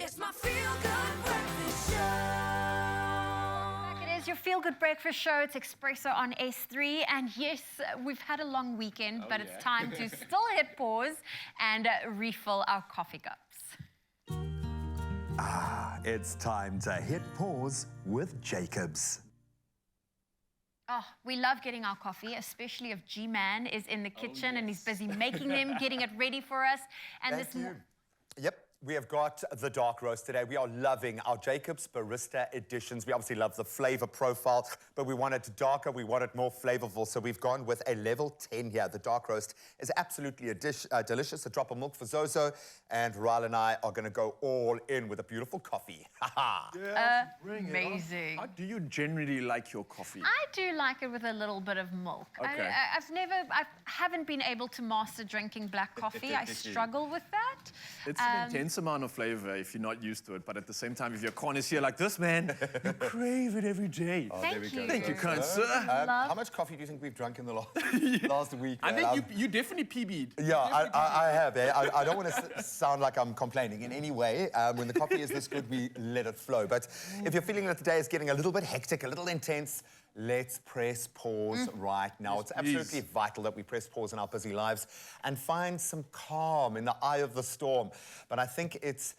It's my feel-good breakfast show. It is your feel-good breakfast show. It's Expresso on S3. And yes, we've had a long weekend, but it's time to still hit pause and refill our coffee cups. It's time to hit pause with JACOBS. Oh, we love getting our coffee, especially if G-Man is in the kitchen and he's busy making them, getting it ready for us. And Thank you. Yep. We have got the dark roast today. We are loving our JACOBS Barista editions. We obviously love the flavor profile, but we want it darker, we want it more flavorful, so we've gone with a level 10 here. The dark roast is absolutely delicious. A drop of milk for Zozo, and Ryle and I are going to go all in with a beautiful coffee. Amazing. How do you generally like your coffee? I do like it with a little bit of milk. Okay. I haven't been able to master drinking black coffee. I struggle with that. It's an intense amount of flavor if you're not used to it, but at the same time, if your connoisseur like this, man, you crave it every day. Oh, Thank there we you. go. Thank you, kind sir. How much coffee do you think we've drunk in the last week? I think you definitely PB'd. Yeah, I have. I don't want to sound like I'm complaining in any way. When the coffee is this good, we let it flow. But if you're feeling that the day is getting a little bit hectic, a little intense, let's press pause right now. Yes, it's absolutely vital that we press pause in our busy lives and find some calm in the eye of the storm. But I think it's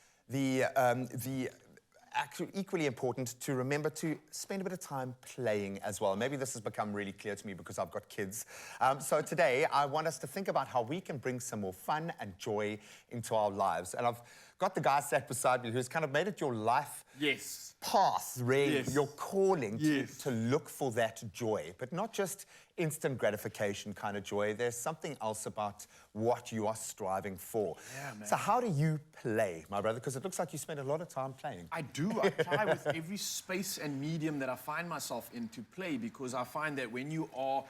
actually equally important to remember to spend a bit of time playing as well. Maybe this has become really clear to me because I've got kids. So today, I want us to think about how we can bring some more fun and joy into our lives. And I've got the guy sat beside me who's kind of made it your life path, really, your calling to look for that joy, but not just instant gratification kind of joy. There's something else about what you are striving for. Yeah, man. So how do you play, my brother? Because it looks like you spend a lot of time playing. I do. I try with every space and medium that I find myself in to play, because I find that when you are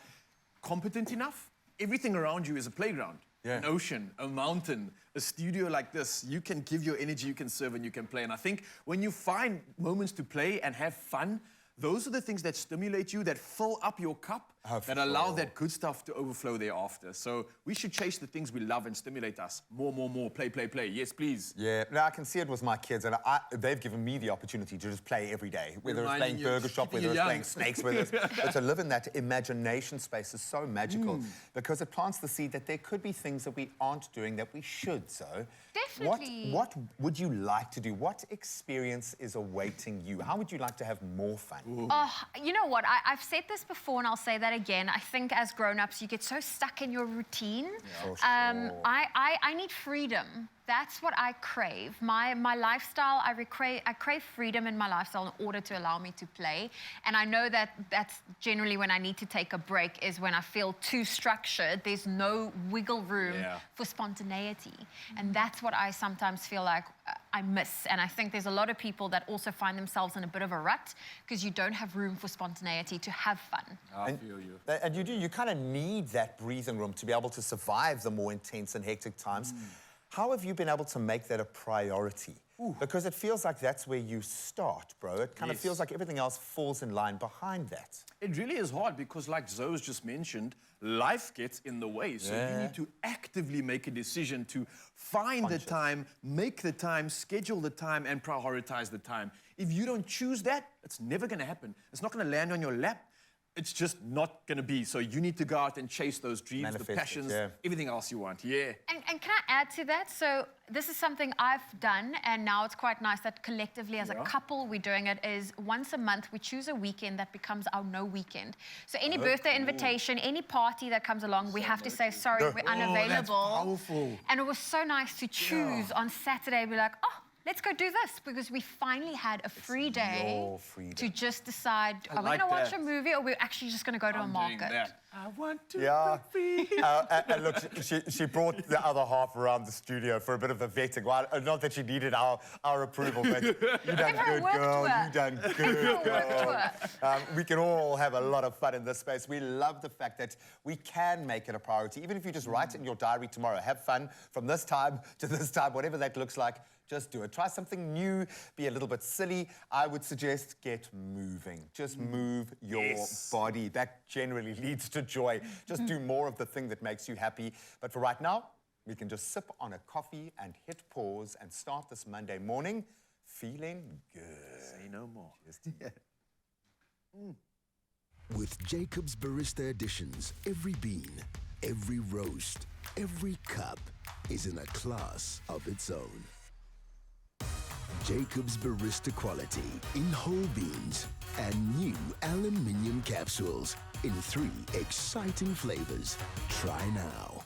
competent enough, everything around you is a playground. Yeah. An ocean, a mountain, a studio like this, you can give your energy, you can serve, and you can play. And I think when you find moments to play and have fun, those are the things that stimulate you, that fill up your cup, that allow that good stuff to overflow thereafter. So we should chase the things we love and stimulate us. More, play, play, play. Yes, please. Yeah, no, I can see it with my kids, and they've given me the opportunity to just play every day, whether it's playing Burger Shop, whether it's playing Snakes with us. But to live in that imagination space is so magical because it plants the seed that there could be things that we aren't doing that we should. So Definitely. What would you like to do? What experience is awaiting you? How would you like to have more fun? Oh, you know what? I've said this before, and I'll say that again. I think as grown-ups, you get so stuck in your routine. For sure. I need freedom. That's what I crave. My lifestyle, I crave freedom in my lifestyle in order to allow me to play. And I know that that's generally when I need to take a break, is when I feel too structured. There's no wiggle room for spontaneity. And that's what I sometimes feel like I miss. And I think there's a lot of people that also find themselves in a bit of a rut because you don't have room for spontaneity to have fun. I feel you. And you kind of need that breathing room to be able to survive the more intense and hectic times. How have you been able to make that a priority? Because it feels like that's where you start, bro. It kind of feels like everything else falls in line behind that. It really is hard because, like Zoe's just mentioned, life gets in the way. So you need to actively make a decision to find the time, make the time, schedule the time, and prioritize the time. If you don't choose that, it's never going to happen. It's not going to land on your lap. It's just not going to be. So you need to go out and chase those dreams, the passions, everything else you want. Yeah. And can I add to that? So this is something I've done, and now it's quite nice that collectively as a couple we're doing it, is once a month we choose a weekend that becomes our no weekend. So any birthday invitation, any party that comes along, we have to say, sorry, we're unavailable. That's powerful. And it was so nice to choose on Saturday, be like, oh, let's go do this, because we finally had a free day to just decide, are we going to watch a movie, or we're actually just going to go to a market? I want to be free. And look, she brought the other half around the studio for a bit of a vetting. Well, not that she needed our approval, but you done good, girl. You done good, girl. We can all have a lot of fun in this space. We love the fact that we can make it a priority. Even if you just write in your diary tomorrow, have fun from this time to this time, whatever that looks like, just do it. Try something new, be a little bit silly. I would suggest get moving. Just move your body. That generally leads to joy. Just do more of the thing that makes you happy. But for right now, we can just sip on a coffee and hit pause and start this Monday morning feeling good. Say no more. With Jacobs Barista Editions, every bean, every roast, every cup is in a class of its own. Jacobs Barista quality in whole beans and new aluminium capsules in 3 exciting flavors. Try now.